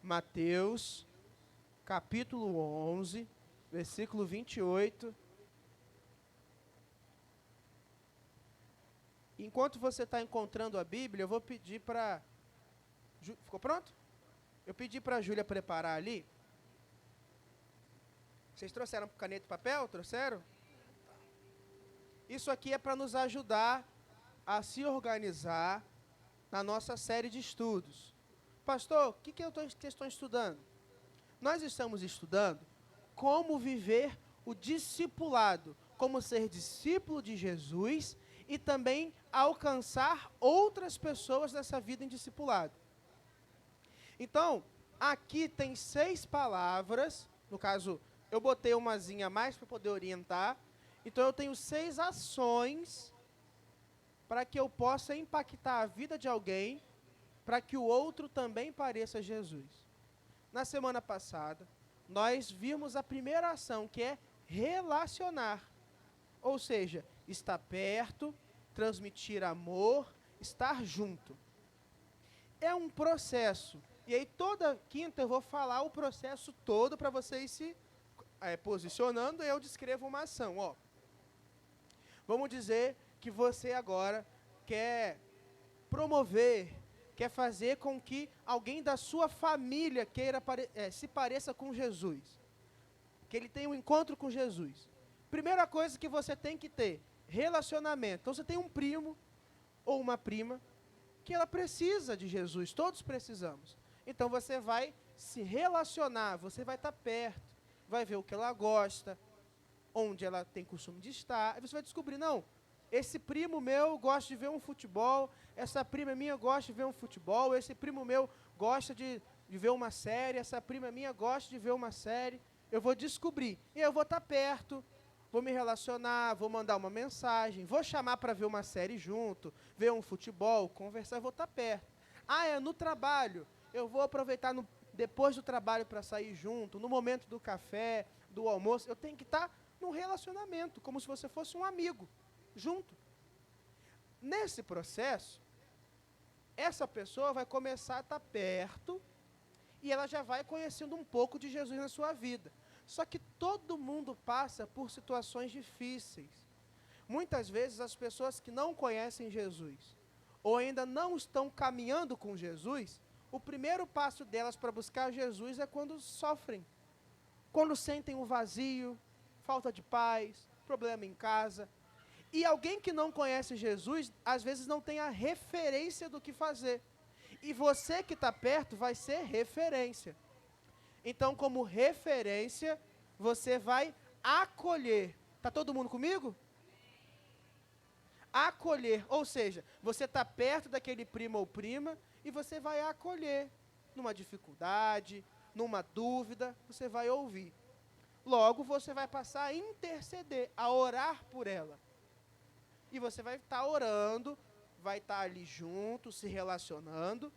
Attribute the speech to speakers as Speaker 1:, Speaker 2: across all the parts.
Speaker 1: Mateus, capítulo 11, versículo 28. Enquanto você está encontrando a Bíblia, eu vou pedir para... Ficou pronto? Eu pedi para a Júlia preparar ali. Vocês trouxeram caneta e papel? Trouxeram? Isso aqui é para nos ajudar a se organizar na nossa série de estudos. Pastor, o que eu estou estudando? Nós estamos estudando como viver o discipulado, como ser discípulo de Jesus e também alcançar outras pessoas nessa vida em discipulado. Então, aqui tem 6 palavras, no caso, eu botei umazinha a mais para poder orientar. Então, eu tenho 6 ações para que eu possa impactar a vida de alguém, para que o outro também pareça Jesus. Na semana passada, nós vimos a primeira ação, que é relacionar. Ou seja, estar perto, transmitir amor, estar junto. É um processo. E aí, toda quinta eu vou falar o processo todo para vocês se posicionando, e eu descrevo uma ação. Ó. Vamos dizer que você agora quer promover, quer fazer com que alguém da sua família queira se pareça com Jesus. Que ele tenha um encontro com Jesus. Primeira coisa que você tem que ter, relacionamento. Então você tem um primo ou uma prima que ela precisa de Jesus, todos precisamos. Então você vai se relacionar, você vai estar perto, vai ver o que ela gosta, onde ela tem costume de estar, aí você vai descobrir, não, esse primo meu gosta de ver um futebol, essa prima minha gosta de ver um futebol, esse primo meu gosta de ver uma série, essa prima minha gosta de ver uma série. Eu vou descobrir, e eu vou estar perto, vou me relacionar, vou mandar uma mensagem, vou chamar para ver uma série junto, ver um futebol, conversar, vou estar perto. Ah, é no trabalho, eu vou aproveitar depois do trabalho para sair junto, no momento do café, do almoço, eu tenho que estar num relacionamento, como se você fosse um amigo, junto. Nesse processo, essa pessoa vai começar a estar perto e ela já vai conhecendo um pouco de Jesus na sua vida. Só que todo mundo passa por situações difíceis. Muitas vezes as pessoas que não conhecem Jesus ou ainda não estão caminhando com Jesus, o primeiro passo delas para buscar Jesus é quando sofrem, quando sentem um vazio, falta de paz, problema em casa. E alguém que não conhece Jesus, às vezes não tem a referência do que fazer. E você que está perto vai ser referência. Então, como referência, você vai acolher. Está todo mundo comigo? Acolher, ou seja, você está perto daquele primo ou prima e você vai acolher. Numa dificuldade, numa dúvida, você vai ouvir. Logo, você vai passar a interceder, a orar por ela. E você vai estar orando, vai estar ali junto, se relacionando.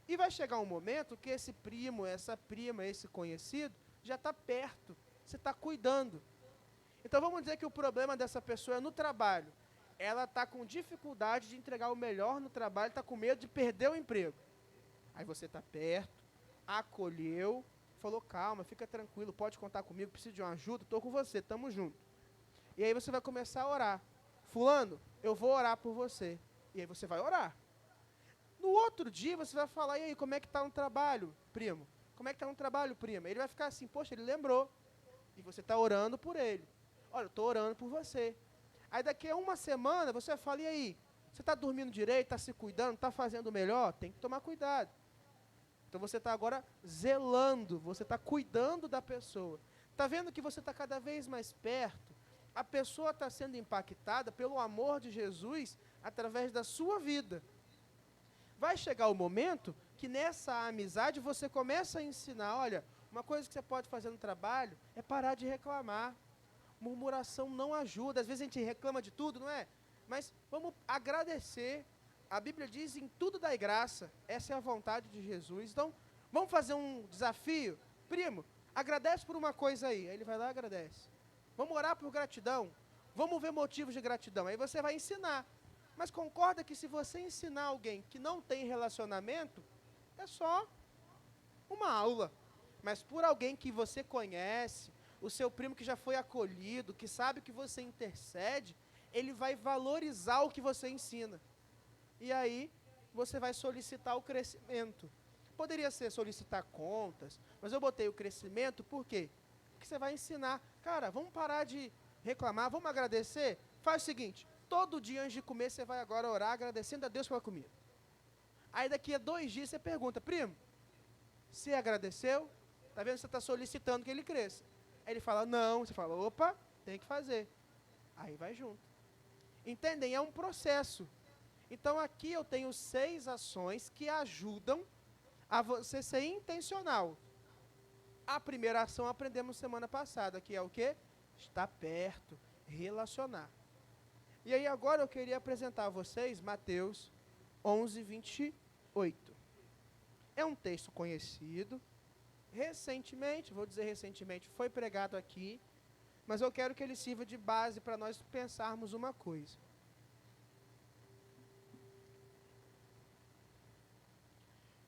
Speaker 1: E vai chegar um momento que esse primo, essa prima, esse conhecido, já está perto. Você está cuidando. Então, vamos dizer que o problema dessa pessoa é no trabalho. Ela está com dificuldade de entregar o melhor no trabalho, está com medo de perder o emprego. Aí você está perto, acolheu, falou, calma, fica tranquilo, pode contar comigo, preciso de uma ajuda, estou com você, estamos juntos. E aí você vai começar a orar. Fulano, eu vou orar por você. E aí você vai orar. No outro dia você vai falar, e aí, como é que está no trabalho, primo? Como é que está no trabalho, prima? Ele vai ficar assim, poxa, ele lembrou. E você está orando por ele. Olha, eu estou orando por você. Aí daqui a uma semana você fala, e aí, você está dormindo direito, está se cuidando, está fazendo melhor? Tem que tomar cuidado. Então você está agora zelando, você está cuidando da pessoa. Está vendo que você está cada vez mais perto? A pessoa está sendo impactada pelo amor de Jesus através da sua vida. Vai chegar o momento que nessa amizade você começa a ensinar, olha, uma coisa que você pode fazer no trabalho é parar de reclamar. Murmuração não ajuda, às vezes a gente reclama de tudo, não é? Mas vamos agradecer. A Bíblia diz, em tudo dai graça, essa é a vontade de Jesus. Então, vamos fazer um desafio? Primo, agradece por uma coisa aí. Aí ele vai lá e agradece. Vamos orar por gratidão? Vamos ver motivos de gratidão. Aí você vai ensinar. Mas concorda que se você ensinar alguém que não tem relacionamento, é só uma aula, mas por alguém que você conhece, o seu primo que já foi acolhido, que sabe que você intercede, ele vai valorizar o que você ensina. E aí, você vai solicitar o crescimento. Poderia ser solicitar contas, mas eu botei o crescimento por quê? Porque você vai ensinar. Cara, vamos parar de reclamar, vamos agradecer? Faz o seguinte, todo dia antes de comer, você vai agora orar agradecendo a Deus pela comida. Aí daqui a 2 dias você pergunta, primo, você agradeceu? Está vendo? Você está solicitando que ele cresça. Aí ele fala, não. Você fala, opa, tem que fazer. Aí vai junto. Entendem? É um processo. Então aqui eu tenho 6 ações que ajudam a você ser intencional. A primeira ação aprendemos semana passada, que é o quê? Estar perto, relacionar. E aí agora eu queria apresentar a vocês Mateus 11, 28. É um texto conhecido. Recentemente, vou dizer recentemente, foi pregado aqui, mas eu quero que ele sirva de base para nós pensarmos uma coisa.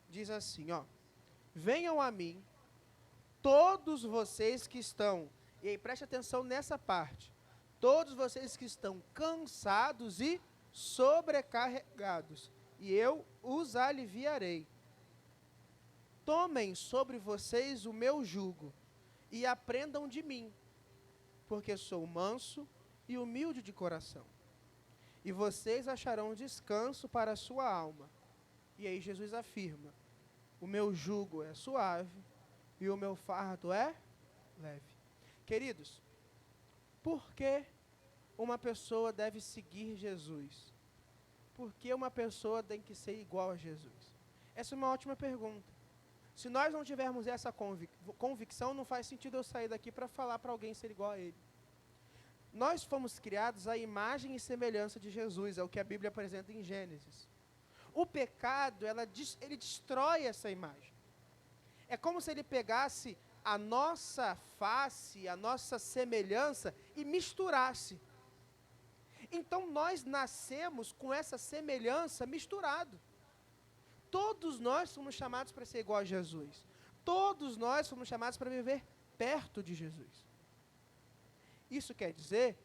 Speaker 1: Diz assim, ó, venham a mim, todos vocês que estão, e aí preste atenção nessa parte, todos vocês que estão cansados e sobrecarregados, e eu os aliviarei. Tomem sobre vocês o meu jugo e aprendam de mim, porque sou manso e humilde de coração. E vocês acharão descanso para a sua alma. E aí Jesus afirma, o meu jugo é suave e o meu fardo é leve. Queridos, por que uma pessoa deve seguir Jesus? Por que uma pessoa tem que ser igual a Jesus? Essa é uma ótima pergunta. Se nós não tivermos essa convicção, não faz sentido eu sair daqui para falar para alguém ser igual a ele. Nós fomos criados à imagem e semelhança de Jesus, é o que a Bíblia apresenta em Gênesis. O pecado, ele destrói essa imagem. É como se ele pegasse a nossa face, a nossa semelhança e misturasse. Então nós nascemos com essa semelhança misturado. Todos nós fomos chamados para ser igual a Jesus. Todos nós fomos chamados para viver perto de Jesus. Isso quer dizer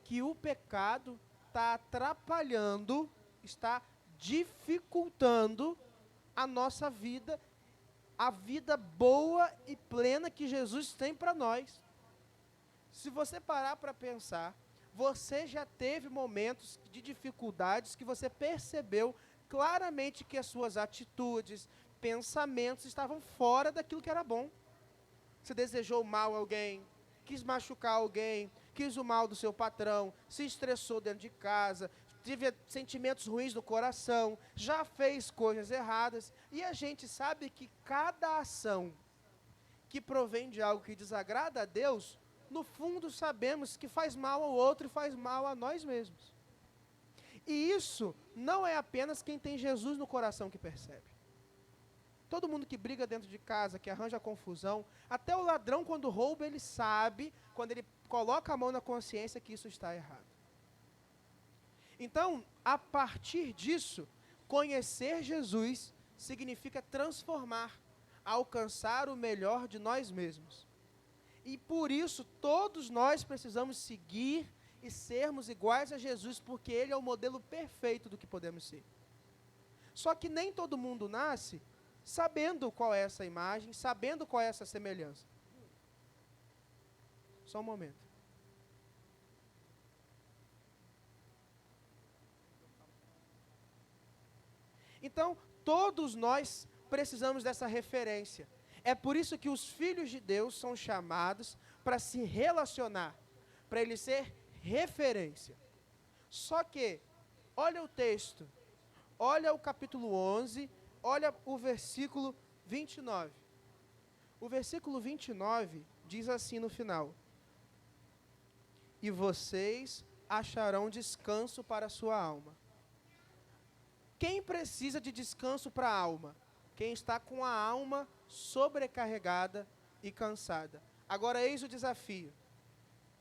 Speaker 1: que o pecado está atrapalhando, está dificultando a nossa vida, a vida boa e plena que Jesus tem para nós. Se você parar para pensar, você já teve momentos de dificuldades que você percebeu claramente que as suas atitudes, pensamentos estavam fora daquilo que era bom. Você desejou mal a alguém, quis machucar alguém, quis o mal do seu patrão, se estressou dentro de casa, teve sentimentos ruins no coração, já fez coisas erradas, e a gente sabe que cada ação que provém de algo que desagrada a Deus, no fundo sabemos que faz mal ao outro e faz mal a nós mesmos. E isso não é apenas quem tem Jesus no coração que percebe. Todo mundo que briga dentro de casa, que arranja confusão, até o ladrão quando rouba, ele sabe, quando ele coloca a mão na consciência, que isso está errado. Então, a partir disso, conhecer Jesus significa transformar, alcançar o melhor de nós mesmos. E por isso, todos nós precisamos seguir e sermos iguais a Jesus, porque Ele é o modelo perfeito do que podemos ser. Só que nem todo mundo nasce sabendo qual é essa imagem, sabendo qual é essa semelhança. Só um momento. Então, todos nós precisamos dessa referência. É por isso que os filhos de Deus são chamados para se relacionar, para ele ser referência. Só que, olha o texto, olha o capítulo 11, olha o versículo 29. O versículo 29 diz assim no final: e vocês acharão descanso para a sua alma. Quem precisa de descanso para a alma? Quem está com a alma sobrecarregada e cansada. Agora eis o desafio.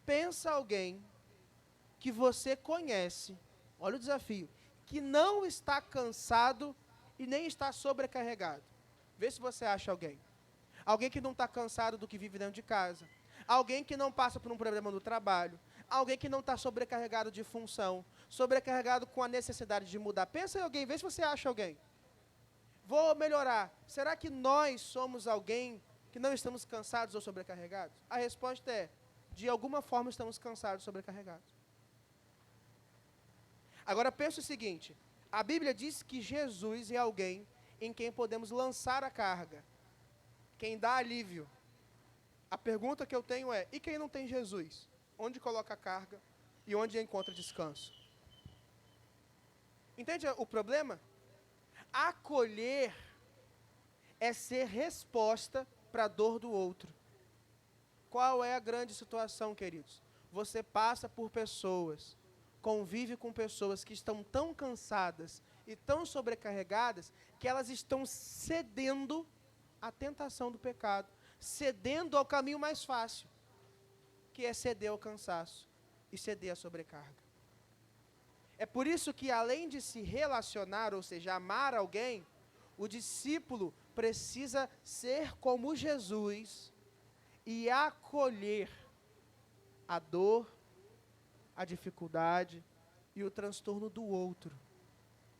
Speaker 1: Pensa alguém que você conhece, olha o desafio, que não está cansado e nem está sobrecarregado. Vê se você acha alguém. alguém que não está cansado do que vive dentro de casa, alguém que não passa por um problema no trabalho, alguém que não está sobrecarregado de função, sobrecarregado com a necessidade de mudar. Pensa em alguém, vê se você acha alguém. Vou melhorar. Será que nós somos alguém que não estamos cansados ou sobrecarregados? A resposta é, de alguma forma estamos cansados e sobrecarregados. Agora pensa o seguinte, a Bíblia diz que Jesus é alguém em quem podemos lançar a carga, quem dá alívio. A pergunta que eu tenho é, e quem não tem Jesus? Onde coloca a carga e onde encontra descanso? Entende o problema? Acolher é ser resposta para a dor do outro. Qual é a grande situação, queridos? Você passa por pessoas, convive com pessoas que estão tão cansadas e tão sobrecarregadas que elas estão cedendo à tentação do pecado, cedendo ao caminho mais fácil, que é ceder ao cansaço e ceder à sobrecarga. É por isso que, além de se relacionar, ou seja, amar alguém, o discípulo precisa ser como Jesus e acolher a dor, a dificuldade e o transtorno do outro.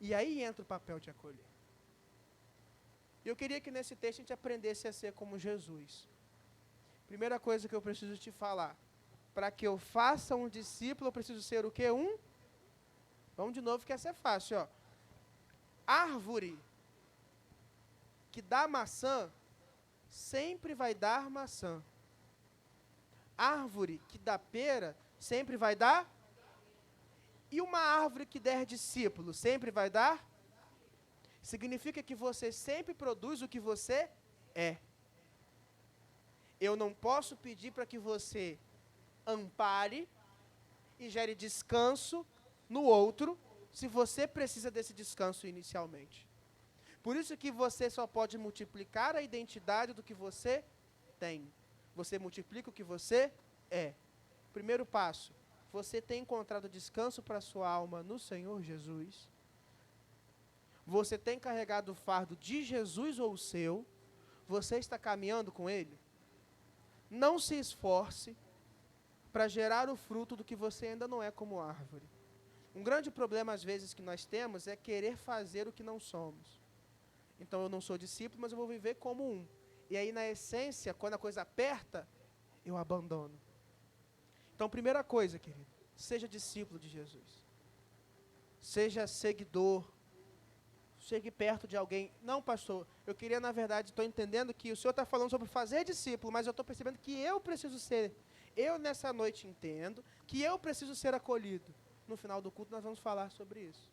Speaker 1: E aí entra o papel de acolher. Eu queria que nesse texto a gente aprendesse a ser como Jesus. Primeira coisa que eu preciso te falar, para que eu faça um discípulo, eu preciso ser o quê? Vamos de novo, que essa é fácil, ó. Árvore que dá maçã, sempre vai dar maçã. Árvore que dá pera, sempre vai dar? E uma árvore que der discípulo, sempre vai dar? Significa que você sempre produz o que você é. Eu não posso pedir para que você ampare e gere descanso no outro, se você precisa desse descanso inicialmente. Por isso que você só pode multiplicar a identidade do que você tem. Você multiplica o que você é. Primeiro passo, você tem encontrado descanso para a sua alma no Senhor Jesus? Você tem carregado o fardo de Jesus ou o seu? Você está caminhando com Ele? Não se esforce para gerar o fruto do que você ainda não é como árvore. Um grande problema, às vezes, que nós temos é querer fazer o que não somos. Então, eu não sou discípulo, mas eu vou viver como um. E aí, na essência, quando a coisa aperta, eu abandono. Então, primeira coisa, querido, seja discípulo de Jesus. Seja seguidor. Chegue perto de alguém. Não, pastor, eu queria, na verdade, estou entendendo que o senhor está falando sobre fazer discípulo, mas eu estou percebendo que eu preciso ser. Eu, nessa noite, entendo que eu preciso ser acolhido. No final do culto, nós vamos falar sobre isso.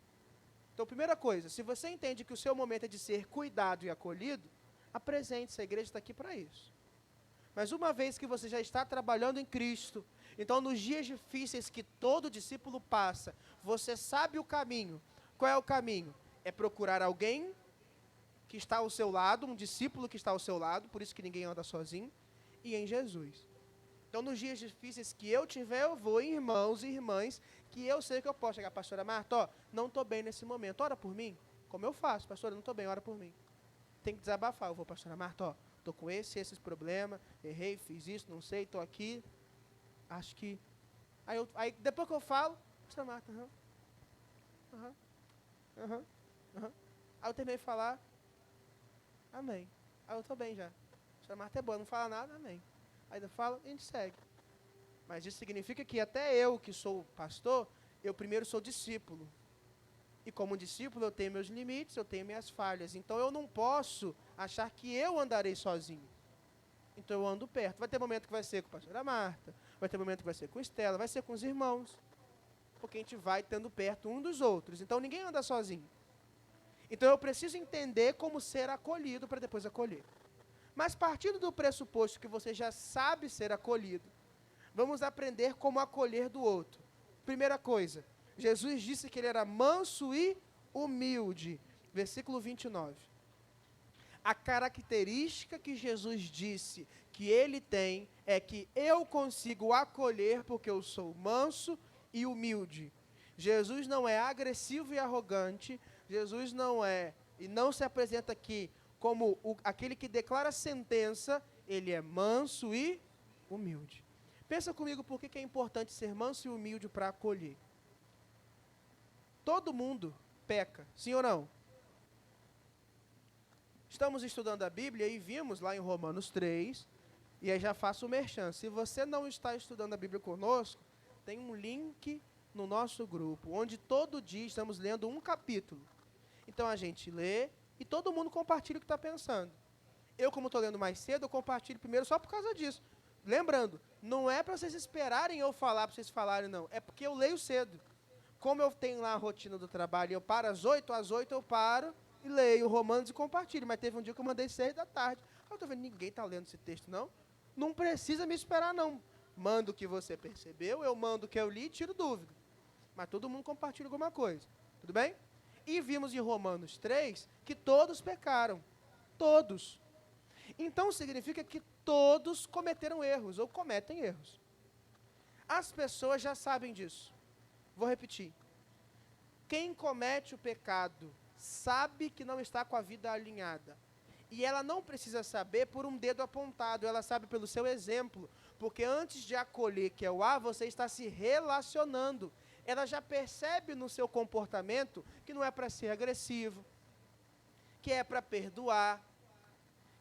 Speaker 1: Então, primeira coisa, se você entende que o seu momento é de ser cuidado e acolhido, apresente-se, a igreja está aqui para isso. Mas uma vez que você já está trabalhando em Cristo, então nos dias difíceis que todo discípulo passa, você sabe o caminho. Qual é o caminho? É procurar alguém que está ao seu lado, um discípulo que está ao seu lado, por isso que ninguém anda sozinho, e em Jesus. Então, nos dias difíceis que eu tiver, eu vou em irmãos e irmãs, que eu sei que eu posso chegar, pastora Marta, ó, não estou bem nesse momento, ora por mim. Como eu faço, pastora, não estou bem, ora por mim. Tem que desabafar, eu vou, pastora Marta, ó, estou com esses problemas, errei, fiz isso, não sei, estou aqui, acho que... Aí depois que eu falo, pastora Marta, Aí eu terminei de falar, amém. Aí eu estou bem já. Pastora Marta é boa, não fala nada, amém. Aí eu falo, a gente segue. Mas isso significa que até eu, que sou pastor, eu primeiro sou discípulo. E como discípulo eu tenho meus limites, eu tenho minhas falhas. Então eu não posso achar que eu andarei sozinho. Então eu ando perto. Vai ter momento que vai ser com a pastora Marta, vai ter momento que vai ser com a Estela, vai ser com os irmãos. Porque a gente vai estando perto um dos outros. Então ninguém anda sozinho. Então eu preciso entender como ser acolhido para depois acolher. Mas partindo do pressuposto que você já sabe ser acolhido, vamos aprender como acolher do outro. Primeira coisa, Jesus disse que ele era manso e humilde. Versículo 29. A característica que Jesus disse que ele tem é que eu consigo acolher porque eu sou manso e humilde. Jesus não é agressivo e arrogante. Jesus não é e não se apresenta aqui como aquele que declara sentença, ele é manso e humilde. Pensa comigo por que é importante ser manso e humilde para acolher. Todo mundo peca, sim ou não? Estamos estudando a Bíblia e vimos lá em Romanos 3, e aí já faço o merchan. Se você não está estudando a Bíblia conosco, tem um link no nosso grupo, onde todo dia estamos lendo um capítulo. Então a gente lê e todo mundo compartilha o que está pensando. Eu, como estou lendo mais cedo, eu compartilho primeiro só por causa disso. Lembrando, não é para vocês esperarem eu falar, para vocês falarem, não. É porque eu leio cedo. Como eu tenho lá a rotina do trabalho, eu paro às 8 eu paro e leio Romanos e compartilho. Mas teve um dia que eu mandei 6 da tarde. Eu estou vendo, ninguém está lendo esse texto, não. Não precisa me esperar, não. Manda o que você percebeu, eu mando o que eu li e tiro dúvida. Mas todo mundo compartilha alguma coisa. Tudo bem? E vimos em Romanos 3 que todos pecaram. Todos. Então significa que todos cometeram erros ou cometem erros. As pessoas já sabem disso. Vou repetir. Quem comete o pecado sabe que não está com a vida alinhada. E ela não precisa saber por um dedo apontado, ela sabe pelo seu exemplo. Porque antes de acolher, que é o A, você está se relacionando. Ela já percebe no seu comportamento que não é para ser agressivo, que é para perdoar,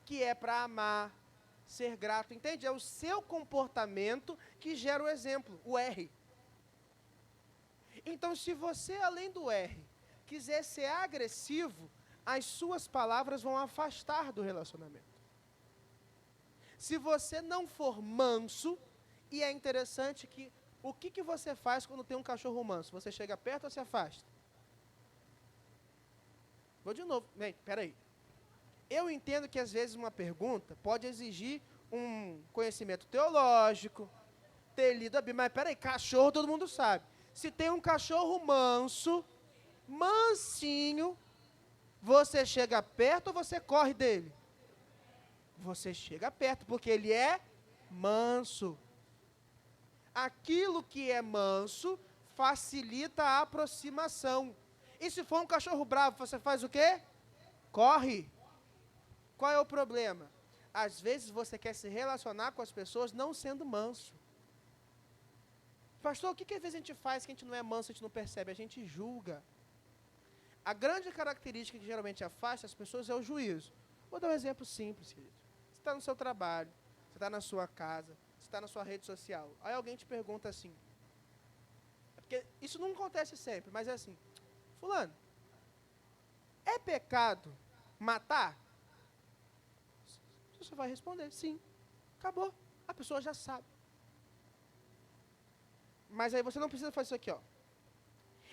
Speaker 1: que é para amar, ser grato. Entende? É o seu comportamento que gera o exemplo, o R. Então, se você, além do R, quiser ser agressivo, as suas palavras vão afastar do relacionamento. Se você não for manso, e é interessante que, o que você faz quando tem um cachorro manso? Você chega perto ou se afasta? Vou de novo. Peraí. Eu entendo que, às vezes, uma pergunta pode exigir um conhecimento teológico, ter lido a Bíblia. Mas, peraí, cachorro todo mundo sabe. Se tem um cachorro manso, mansinho, você chega perto ou você corre dele? Você chega perto, porque ele é manso. Aquilo que é manso facilita a aproximação. E se for um cachorro bravo, você faz o quê? Corre. Qual é o problema? Às vezes você quer se relacionar com as pessoas não sendo manso. Pastor, o que às vezes a gente faz que a gente não é manso, a gente não percebe? A gente julga. A grande característica que geralmente afasta as pessoas é o juízo. Vou dar um exemplo simples, querido. Você está no seu trabalho, você está na sua casa, você está na sua rede social. Aí alguém te pergunta assim, porque isso não acontece sempre, mas é assim, fulano, é pecado matar? Você vai responder, sim. Acabou. A pessoa já sabe. Mas aí você não precisa fazer isso aqui, ó.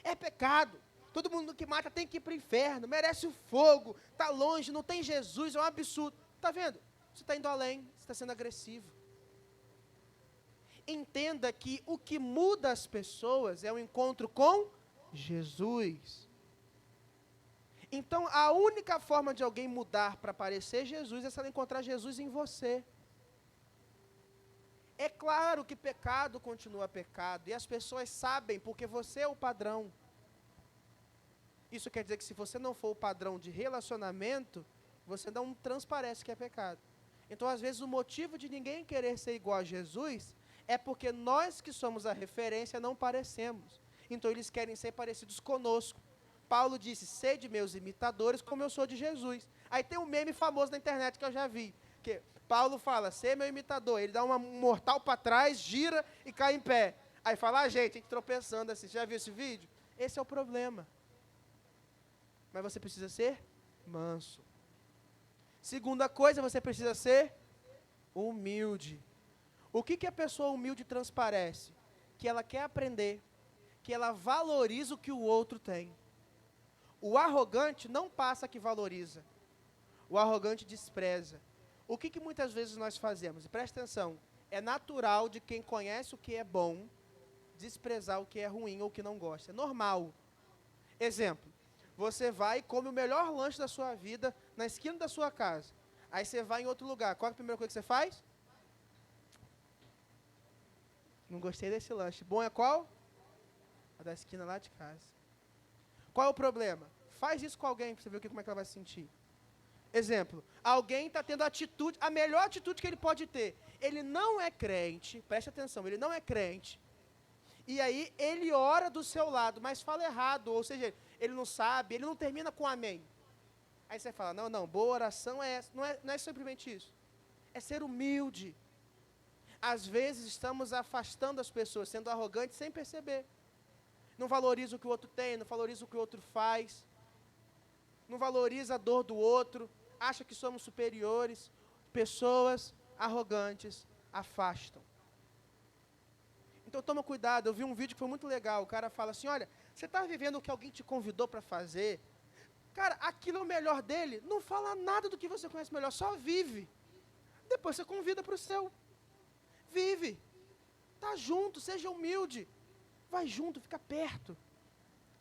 Speaker 1: É pecado. Todo mundo que mata tem que ir para o inferno, merece o fogo, está longe, não tem Jesus, é um absurdo. Está vendo? Você está indo além, você está sendo agressivo. Entenda que o que muda as pessoas é o encontro com Jesus. Então, a única forma de alguém mudar para parecer Jesus é se ela encontrar Jesus em você. É claro que pecado continua pecado, e as pessoas sabem, porque você é o padrão. Isso quer dizer que se você não for o padrão de relacionamento, você não transparece que é pecado. Então, às vezes, o motivo de ninguém querer ser igual a Jesus é porque nós que somos a referência não parecemos. Então, eles querem ser parecidos conosco. Paulo disse, sede meus imitadores como eu sou de Jesus. Aí tem um meme famoso na internet que eu já vi, que Paulo fala, ser meu imitador. Ele dá um mortal para trás, gira e cai em pé. Aí fala, gente, a gente tropeçando assim. Você já viu esse vídeo? Esse é o problema. Mas você precisa ser manso. Segunda coisa, você precisa ser humilde. O que a pessoa humilde transparece? Que ela quer aprender, que ela valoriza o que o outro tem. O arrogante não passa que valoriza. O arrogante despreza. O que muitas vezes nós fazemos? E presta atenção, é natural de quem conhece o que é bom, desprezar o que é ruim ou o que não gosta. É normal. Exemplo, você vai e come o melhor lanche da sua vida na esquina da sua casa. Aí você vai em outro lugar. Qual é a primeira coisa que você faz? Não gostei desse lanche. Bom é qual? A da esquina lá de casa. Qual é o problema? Faz isso com alguém para você ver como é que ela vai se sentir. Exemplo, alguém está tendo atitude, a melhor atitude que ele pode ter. Ele não é crente, preste atenção, ele não é crente. E aí ele ora do seu lado, mas fala errado, ou seja, ele não sabe, ele não termina com amém. Aí você fala, não, boa oração é essa. Não é simplesmente isso. É ser humilde. Às vezes estamos afastando as pessoas, sendo arrogantes sem perceber. Não valoriza o que o outro tem, não valoriza o que o outro faz. Não valoriza a dor do outro, acha que somos superiores. Pessoas arrogantes afastam. Então toma cuidado, eu vi um vídeo que foi muito legal, o cara fala assim, olha, você está vivendo o que alguém te convidou para fazer, cara, aquilo é o melhor dele, não fala nada do que você conhece melhor, só vive. Depois você convida para o seu. Vive, está junto, seja humilde, vai junto, fica perto,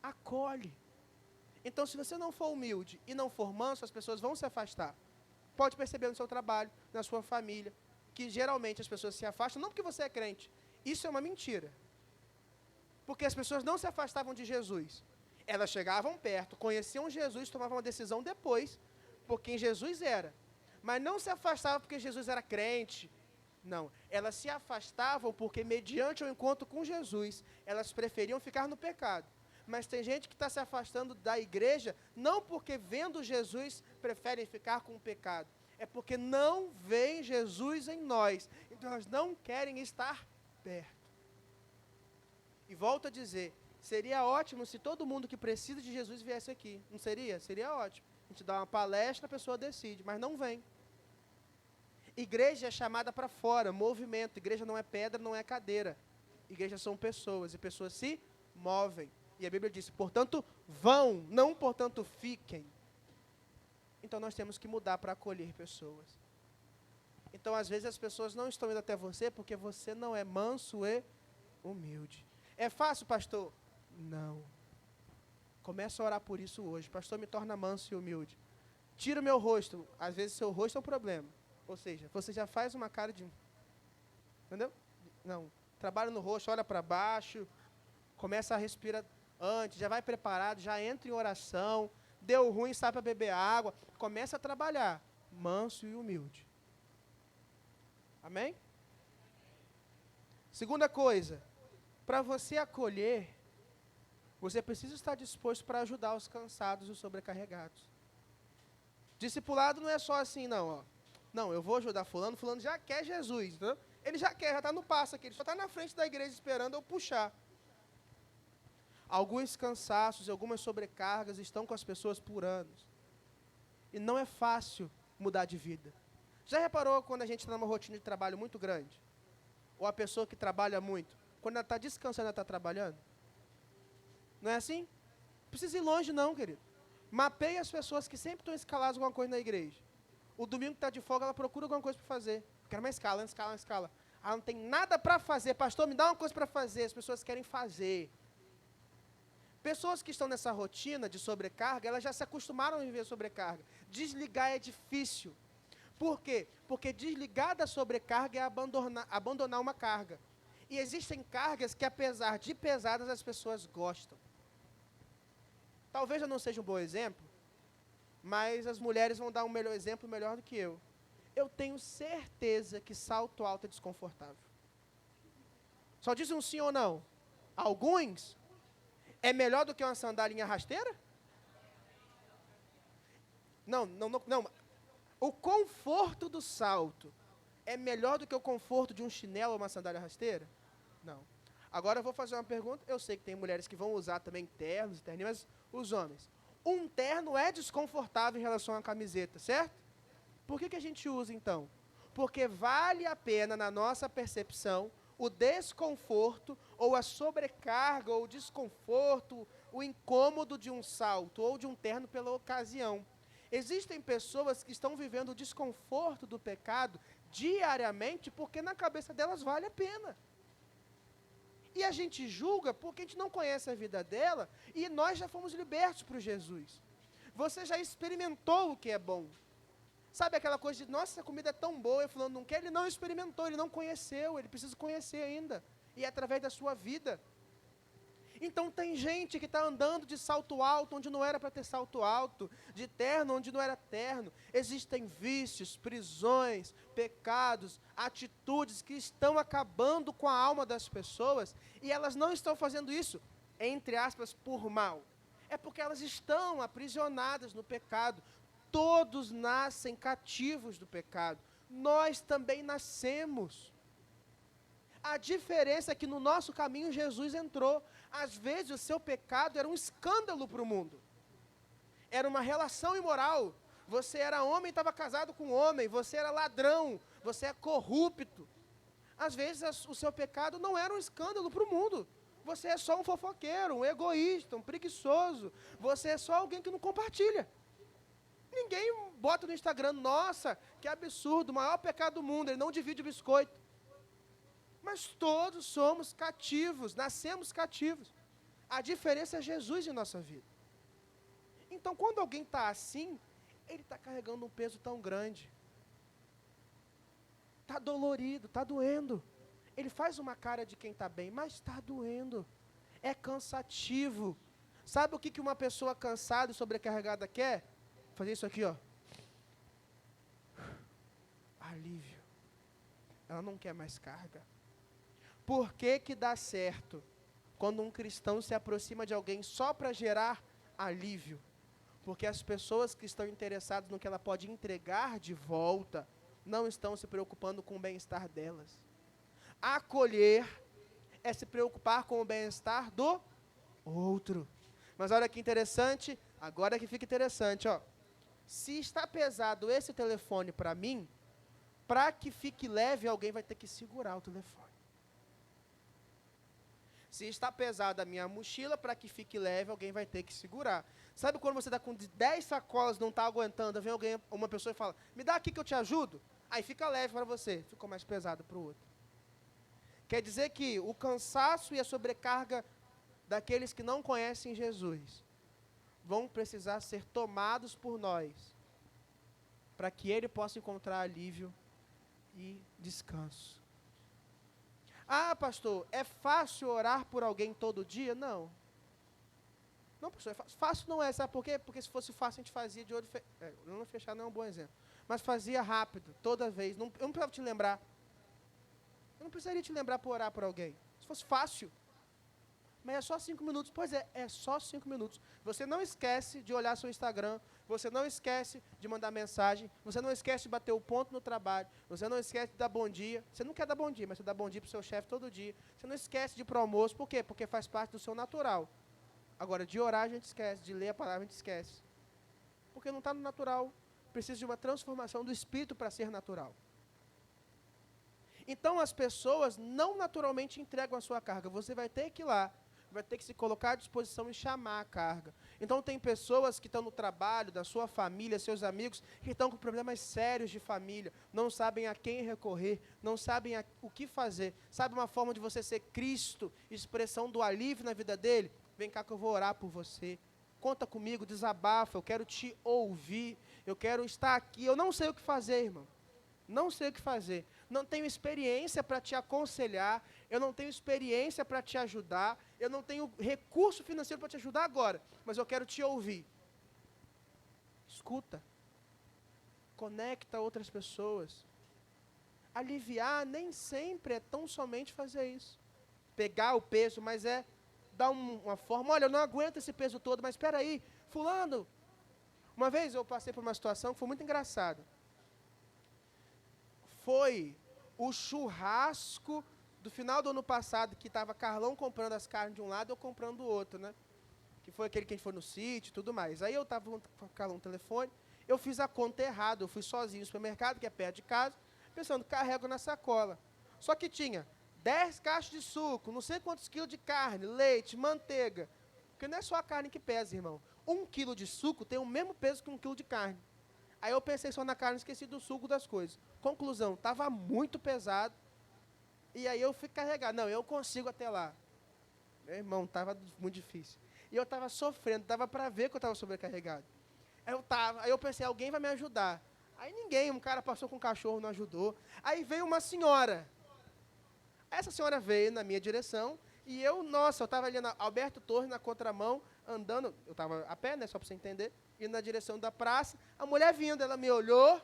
Speaker 1: acolhe. Então, se você não for humilde e não for manso, as pessoas vão se afastar. Pode perceber no seu trabalho, na sua família, que geralmente as pessoas se afastam, não porque você é crente. Isso é uma mentira. Porque as pessoas não se afastavam de Jesus. Elas chegavam perto, conheciam Jesus, tomavam uma decisão depois, por quem Jesus era. Mas não se afastavam porque Jesus era crente. Não, elas se afastavam porque, mediante o encontro com Jesus, elas preferiam ficar no pecado. Mas tem gente que está se afastando da igreja, não porque vendo Jesus preferem ficar com o pecado. É porque não veem Jesus em nós. Então elas não querem estar perto. E volto a dizer, seria ótimo se todo mundo que precisa de Jesus viesse aqui. Não seria? Seria ótimo. A gente dá uma palestra, a pessoa decide, mas não vem. Igreja é chamada para fora, movimento. Igreja não é pedra, não é cadeira. Igreja são pessoas, e pessoas se movem. E a Bíblia diz, portanto, vão, não portanto fiquem. Então nós temos que mudar para acolher pessoas. Então, às vezes, as pessoas não estão indo até você porque você não é manso e humilde. É fácil, pastor? Não. Começa a orar por isso hoje. Pastor, me torna manso e humilde. Tira o meu rosto. Às vezes, seu rosto é um problema. Ou seja, você já faz uma cara de... Entendeu? Não. Trabalha no rosto, olha para baixo. Começa a respirar antes. Já vai preparado, já entra em oração. Deu ruim, sai para beber água. Começa a trabalhar. Manso e humilde. Amém? Segunda coisa. Para você acolher, você precisa estar disposto para ajudar os cansados e os sobrecarregados. Discipulado não é só assim, não. Ó. Não, eu vou ajudar fulano, fulano já quer Jesus. Entendeu? Ele já quer, já está no passo aqui. Ele só está na frente da igreja esperando eu puxar. Alguns cansaços e algumas sobrecargas estão com as pessoas por anos. E não é fácil mudar de vida. Já reparou quando a gente está numa rotina de trabalho muito grande? Ou a pessoa que trabalha muito, quando ela está descansando, ela está trabalhando? Não é assim? Não precisa ir longe não, querido. Mapeie as pessoas que sempre estão escaladas alguma coisa na igreja. O domingo que está de folga, ela procura alguma coisa para fazer. Quero uma escala, uma escala, uma escala. Ah, não tem nada para fazer. Pastor, me dá uma coisa para fazer. As pessoas querem fazer. Pessoas que estão nessa rotina de sobrecarga, elas já se acostumaram a viver sobrecarga. Desligar é difícil. Por quê? Porque desligar da sobrecarga é abandonar uma carga. E existem cargas que, apesar de pesadas, as pessoas gostam. Talvez eu não seja um bom exemplo, mas as mulheres vão dar um exemplo melhor do que eu. Eu tenho certeza que salto alto é desconfortável. Só diz um sim ou não. Alguns, é melhor do que uma sandália rasteira? Não. O conforto do salto é melhor do que o conforto de um chinelo ou uma sandália rasteira? Não. Agora eu vou fazer uma pergunta. Eu sei que tem mulheres que vão usar também ternos e terninhos, mas os homens. Um terno é desconfortável em relação à camiseta, certo? Por que a gente usa então? Porque vale a pena, na nossa percepção, o desconforto ou a sobrecarga ou o desconforto, o incômodo de um salto ou de um terno pela ocasião. Existem pessoas que estão vivendo o desconforto do pecado diariamente porque na cabeça delas vale a pena. E a gente julga porque a gente não conhece a vida dela e nós já fomos libertos por Jesus. Você já experimentou o que é bom. Sabe aquela coisa de, nossa, essa comida é tão boa, e fulano não quer, ele não experimentou, ele não conheceu, ele precisa conhecer ainda. E é através da sua vida. Então tem gente que está andando de salto alto onde não era para ter salto alto, de terno onde não era terno. Existem vícios, prisões, pecados, atitudes que estão acabando com a alma das pessoas e elas não estão fazendo isso, entre aspas, por mal. É porque elas estão aprisionadas no pecado. Todos nascem cativos do pecado. Nós também nascemos. A diferença é que no nosso caminho Jesus entrou. Às vezes o seu pecado era um escândalo para o mundo. Era uma relação imoral. Você era homem e estava casado com homem. Você era ladrão. Você é corrupto. Às vezes o seu pecado não era um escândalo para o mundo. Você é só um fofoqueiro, um egoísta, um preguiçoso. Você é só alguém que não compartilha. Ninguém bota no Instagram, nossa, que absurdo, o maior pecado do mundo, ele não divide o biscoito. Mas todos somos cativos, nascemos cativos. A diferença é Jesus em nossa vida. Então, quando alguém está assim, ele está carregando um peso tão grande. Está dolorido, está doendo. Ele faz uma cara de quem está bem, mas está doendo. É cansativo. Sabe o que uma pessoa cansada e sobrecarregada quer? Fazer isso aqui, ó. Alívio. Ela não quer mais carga. Por que dá certo quando um cristão se aproxima de alguém só para gerar alívio? Porque as pessoas que estão interessadas no que ela pode entregar de volta não estão se preocupando com o bem-estar delas. Acolher é se preocupar com o bem-estar do outro. Mas olha que interessante, agora que fica interessante, ó. Se está pesado esse telefone para mim, para que fique leve, alguém vai ter que segurar o telefone. Se está pesada a minha mochila, para que fique leve, alguém vai ter que segurar. Sabe quando você está com 10 sacolas e não está aguentando, vem alguém, uma pessoa e fala, me dá aqui que eu te ajudo? Aí fica leve para você, ficou mais pesado para o outro. Quer dizer que o cansaço e a sobrecarga daqueles que não conhecem Jesus vão precisar ser tomados por nós, para que ele possa encontrar alívio e descanso. Ah, pastor, é fácil orar por alguém todo dia? Não. Não, pastor, é fácil. Fácil não é, sabe por quê? Porque se fosse fácil a gente fazia de olho fechado. Não fechado não é um bom exemplo. Mas fazia rápido, toda vez. Não, eu não precisava te lembrar. Eu não precisaria te lembrar para orar por alguém. Se fosse fácil. Mas é só 5 minutos. Pois é só 5 minutos. Você não esquece de olhar seu Instagram, você não esquece de mandar mensagem, você não esquece de bater o ponto no trabalho, você não esquece de dar bom dia. Você não quer dar bom dia, mas você dá bom dia para o seu chefe todo dia. Você não esquece de ir para o almoço. Por quê? Porque faz parte do seu natural. Agora, de orar a gente esquece, de ler a palavra a gente esquece. Porque não está no natural. Precisa de uma transformação do espírito para ser natural. Então, as pessoas não naturalmente entregam a sua carga. Você vai ter que ir lá, vai ter que se colocar à disposição e chamar a carga. Então, tem pessoas que estão no trabalho, da sua família, seus amigos, que estão com problemas sérios de família, não sabem a quem recorrer, não sabem o que fazer. Sabe uma forma de você ser Cristo, expressão do alívio na vida dele? Vem cá que eu vou orar por você. Conta comigo, desabafa, eu quero te ouvir, eu quero estar aqui. Eu não sei o que fazer, irmão. Não sei o que fazer. Não tenho experiência para te aconselhar, eu não tenho experiência para te ajudar, eu não tenho recurso financeiro para te ajudar agora, mas eu quero te ouvir. Escuta. Conecta outras pessoas. Aliviar nem sempre é tão somente fazer isso. Pegar o peso, mas é dar uma forma, olha, eu não aguento esse peso todo, mas espera aí, fulano. Uma vez eu passei por uma situação que foi muito engraçada. Foi o churrasco do final do ano passado, que estava Carlão comprando as carnes de um lado e eu comprando do outro, né? Que foi aquele que a gente foi no sítio e tudo mais. Aí eu estava com o Carlão no telefone, eu fiz a conta errada, eu fui sozinho no supermercado, que é perto de casa, pensando, carrego na sacola. Só que tinha 10 caixas de suco, não sei quantos quilos de carne, leite, manteiga. Porque não é só a carne que pesa, irmão. 1 quilo de suco tem o mesmo peso que 1 quilo de carne. Aí eu pensei só na carne e esqueci do suco das coisas. Conclusão, estava muito pesado. E aí eu fui carregar. Não, eu consigo até lá. Meu irmão, estava muito difícil. E eu estava sofrendo, dava para ver que eu estava sobrecarregado. Aí eu pensei, alguém vai me ajudar. Aí ninguém, um cara passou com um cachorro, não ajudou. Aí veio uma senhora. Essa senhora veio na minha direção E eu estava ali na Alberto Torres, na contramão, andando, eu estava a pé, né, só para você entender, indo na direção da praça, a mulher vindo, ela me olhou,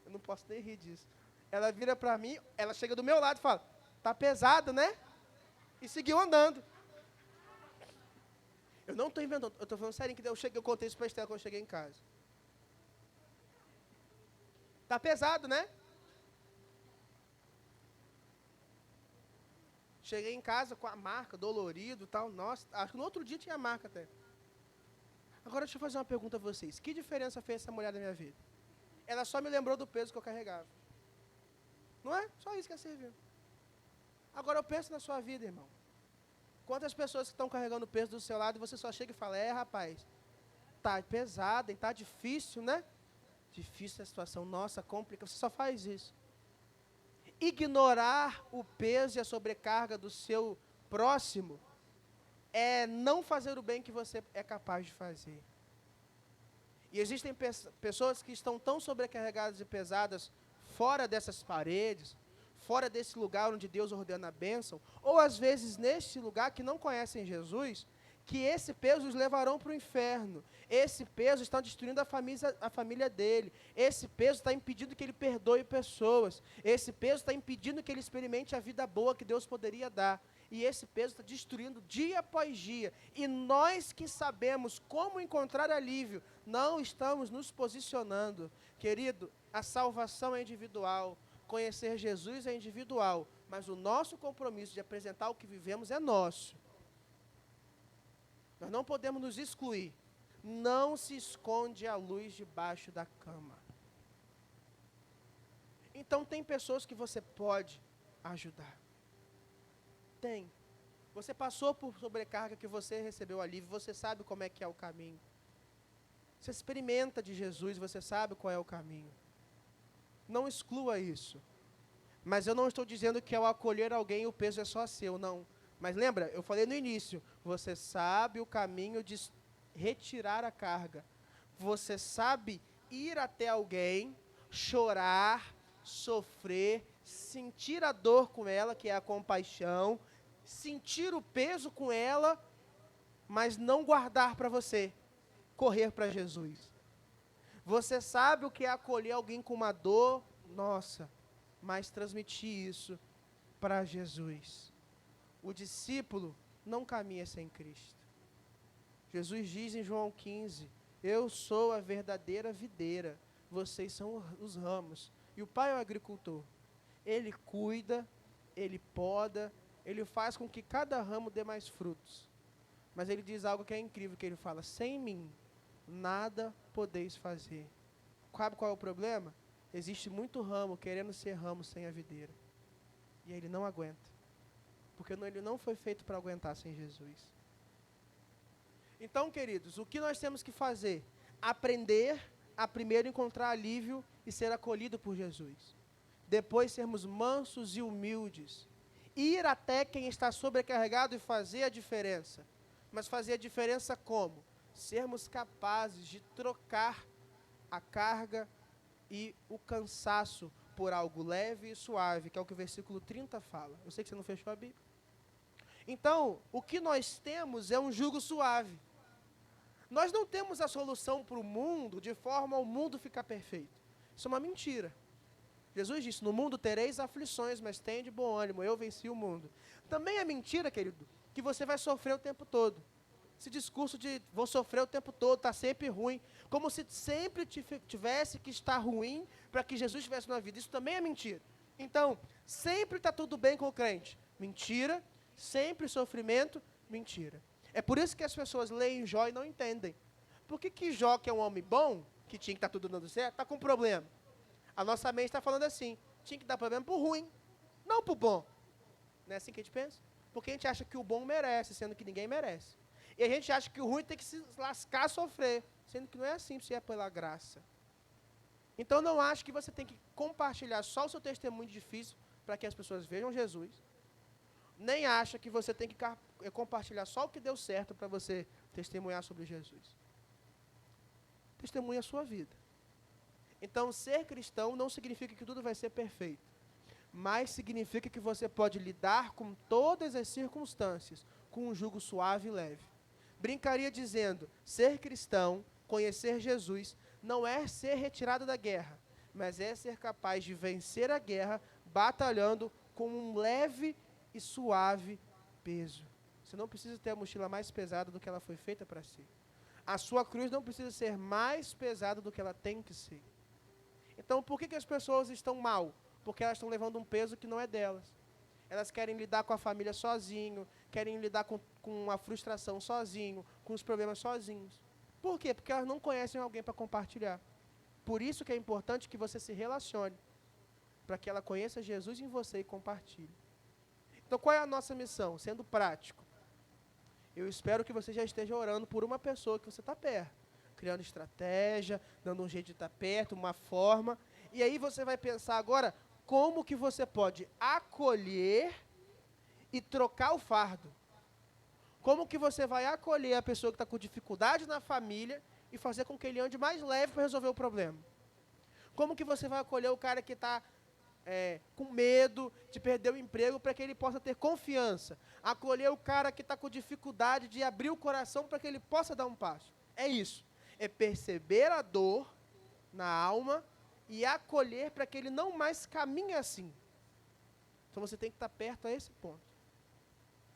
Speaker 1: eu não posso nem rir disso, ela vira para mim, ela chega do meu lado e fala, tá pesado, né? E seguiu andando. Eu não estou inventando, eu estou falando sério, que eu contei isso para a Estela quando eu cheguei em casa. Tá pesado, né? Cheguei em casa com a marca, dolorido e tal. Nossa, acho que no outro dia tinha a marca até. Agora deixa eu fazer uma pergunta a vocês. Que diferença fez essa mulher na minha vida? Ela só me lembrou do peso que eu carregava. Não é? Só isso que ela serviu. Agora eu penso na sua vida, irmão. Quantas pessoas que estão carregando o peso do seu lado e você só chega e fala, rapaz, tá pesado, hein? Tá difícil, né? Difícil a situação, nossa, complica. Você só faz isso. Ignorar o peso e a sobrecarga do seu próximo é não fazer o bem que você é capaz de fazer. E existem pessoas que estão tão sobrecarregadas e pesadas fora dessas paredes, fora desse lugar onde Deus ordena a bênção, ou às vezes neste lugar que não conhecem Jesus, que esse peso os levarão para o inferno. Esse peso está destruindo a família dele. Esse peso está impedindo que ele perdoe pessoas. Esse peso está impedindo que ele experimente a vida boa que Deus poderia dar. E esse peso está destruindo dia após dia. E nós que sabemos como encontrar alívio, não estamos nos posicionando. Querido, a salvação é individual. Conhecer Jesus é individual. Mas o nosso compromisso de apresentar o que vivemos é nosso. Nós não podemos nos excluir. Não se esconde a luz debaixo da cama. Então, tem pessoas que você pode ajudar. Tem. Você passou por sobrecarga, que você recebeu alívio, você sabe como é que é o caminho. Você experimenta de Jesus, você sabe qual é o caminho. Não exclua isso. Mas eu não estou dizendo que ao acolher alguém o peso é só seu, não. Mas lembra, eu falei no início, você sabe o caminho de retirar a carga. Você sabe ir até alguém, chorar, sofrer, sentir a dor com ela, que é a compaixão, sentir o peso com ela, mas não guardar para você, correr para Jesus. Você sabe o que é acolher alguém com uma dor, nossa, mas transmitir isso para Jesus. O discípulo não caminha sem Cristo. Jesus diz em João 15, eu sou a verdadeira videira, vocês são os ramos. E o Pai é o agricultor. Ele cuida, ele poda, ele faz com que cada ramo dê mais frutos. Mas ele diz algo que é incrível, que ele fala, sem mim, nada podeis fazer. Sabe qual é o problema? Existe muito ramo querendo ser ramo sem a videira. E ele não aguenta. Porque ele não foi feito para aguentar sem Jesus. Então, queridos, o que nós temos que fazer? Aprender a primeiro encontrar alívio e ser acolhido por Jesus. Depois sermos mansos e humildes. Ir até quem está sobrecarregado e fazer a diferença. Mas fazer a diferença como? Sermos capazes de trocar a carga e o cansaço por algo leve e suave, que é o que o versículo 30 fala. Eu sei que você não fechou a Bíblia. Então, o que nós temos é um jugo suave. Nós não temos a solução para o mundo de forma ao mundo ficar perfeito. Isso é uma mentira. Jesus disse, no mundo tereis aflições, mas tenha de bom ânimo, eu venci o mundo. Também é mentira, querido, que você vai sofrer o tempo todo. Esse discurso de vou sofrer o tempo todo, está sempre ruim, como se sempre tivesse que estar ruim para que Jesus estivesse na vida. Isso também é mentira. Então, sempre está tudo bem com o crente. Mentira. Sempre sofrimento. Mentira. É por isso que as pessoas leem Jó e não entendem. Por que Jó, que é um homem bom, que tinha que estar tudo dando certo, está com problema? A nossa mente está falando assim, tinha que dar problema para o ruim, não para o bom. Não é assim que a gente pensa? Porque a gente acha que o bom merece, sendo que ninguém merece. E a gente acha que o ruim tem que se lascar, sofrer, sendo que não é assim, se é pela graça. Então não acho que você tem que compartilhar só o seu testemunho difícil para que as pessoas vejam Jesus. Nem acha que você tem que compartilhar só o que deu certo para você testemunhar sobre Jesus. Testemunha a sua vida. Então, ser cristão não significa que tudo vai ser perfeito. mais significa que você pode lidar com todas as circunstâncias, com um jugo suave e leve. Brincaria dizendo, ser cristão, conhecer Jesus, não é ser retirado da guerra, mas é ser capaz de vencer a guerra batalhando com um leve e suave peso. Você não precisa ter a mochila mais pesada do que ela foi feita para ser. A sua cruz não precisa ser mais pesada do que ela tem que ser. Então, por que as pessoas estão mal? Porque elas estão levando um peso que não é delas. Elas querem lidar com a família sozinho, querem lidar com a frustração sozinho, com os problemas sozinhos. Por quê? Porque elas não conhecem alguém para compartilhar. Por isso que é importante que você se relacione, para que ela conheça Jesus em você e compartilhe. Então, qual é a nossa missão? Sendo prático. Eu espero que você já esteja orando por uma pessoa que você está perto, criando estratégia, dando um jeito de estar perto, uma forma. E aí você vai pensar agora como que você pode acolher e trocar o fardo. Como que você vai acolher a pessoa que está com dificuldade na família e fazer com que ele ande mais leve para resolver o problema? Como que você vai acolher o cara que está com medo de perder o emprego para que ele possa ter confiança? Acolher o cara que está com dificuldade de abrir o coração para que ele possa dar um passo. É isso. É perceber a dor na alma e acolher para que ele não mais caminhe assim. Então você tem que estar perto a esse ponto.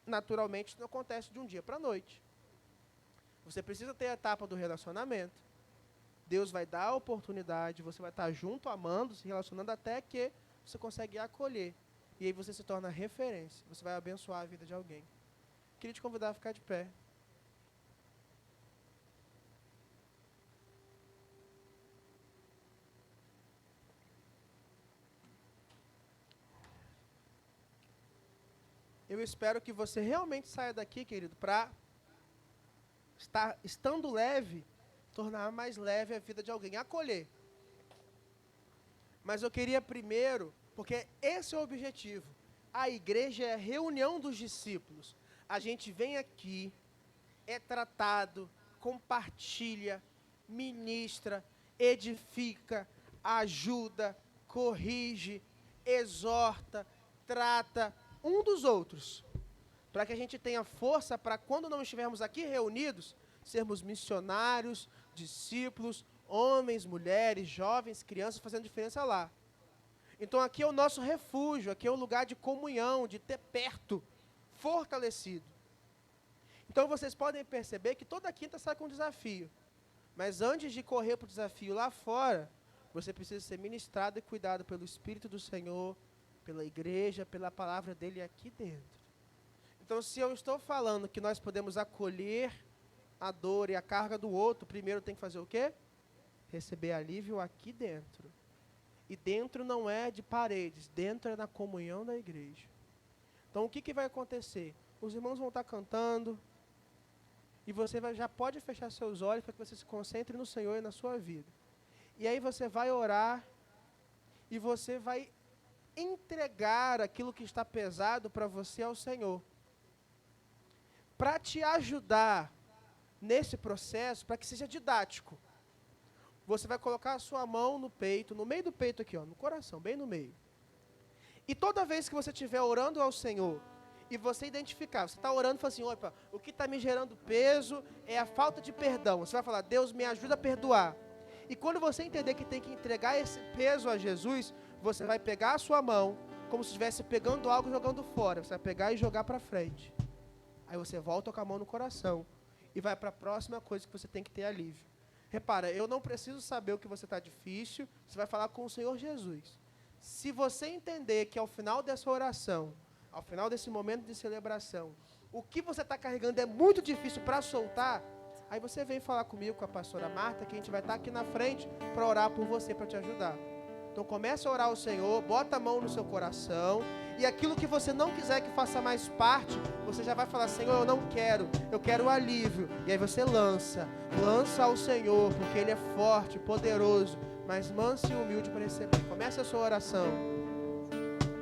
Speaker 1: Naturalmente, isso não acontece de um dia para a noite. Você precisa ter a etapa do relacionamento. Deus vai dar a oportunidade, você vai estar junto, amando, se relacionando, até que você consegue acolher. E aí você se torna referência. Você vai abençoar a vida de alguém. Queria te convidar a ficar de pé. Eu espero que você realmente saia daqui, querido, para estando leve, tornar mais leve a vida de alguém, acolher. Mas eu queria primeiro, porque esse é o objetivo. A igreja é a reunião dos discípulos. A gente vem aqui, é tratado, compartilha, ministra, edifica, ajuda, corrige, exorta, trata um dos outros, para que a gente tenha força para, quando não estivermos aqui reunidos, sermos missionários, discípulos, homens, mulheres, jovens, crianças, fazendo diferença lá. Então aqui é o nosso refúgio, aqui é o lugar de comunhão, de ter perto, fortalecido. Então vocês podem perceber que toda quinta sai com um desafio. Mas antes de correr para o desafio lá fora, você precisa ser ministrado e cuidado pelo Espírito do Senhor, pela igreja, pela palavra dele aqui dentro. Então, se eu estou falando que nós podemos acolher a dor e a carga do outro, primeiro tem que fazer o quê? Receber alívio aqui dentro. E dentro não é de paredes, dentro é na comunhão da igreja. Então, o que vai acontecer? Os irmãos vão estar cantando, e você já pode fechar seus olhos para que você se concentre no Senhor e na sua vida. E aí você vai orar, e você vai entregar aquilo que está pesado para você ao Senhor. Para te ajudar nesse processo, para que seja didático, você vai colocar a sua mão no peito, no meio do peito aqui, ó, no coração, bem no meio. E toda vez que você estiver orando ao Senhor, e você identificar, você está orando e fala assim, opa, o que está me gerando peso é a falta de perdão. Você vai falar, Deus me ajuda a perdoar. E quando você entender que tem que entregar esse peso a Jesus, você vai pegar a sua mão, como se estivesse pegando algo e jogando fora. Você vai pegar e jogar para frente. Aí você volta com a mão no coração e vai para a próxima coisa que você tem que ter alívio. Repara, eu não preciso saber o que você está difícil, você vai falar com o Senhor Jesus. Se você entender que ao final dessa oração, ao final desse momento de celebração, o que você está carregando é muito difícil para soltar, aí você vem falar comigo, com a pastora Marta, que a gente vai estar aqui na frente para orar por você, para te ajudar. Então começa a orar ao Senhor, bota a mão no seu coração, e aquilo que você não quiser que faça mais parte, você já vai falar, Senhor, eu não quero, eu quero o alívio. E aí você lança ao Senhor, porque Ele é forte, poderoso, mas manso e humilde para receber. Começa a sua oração.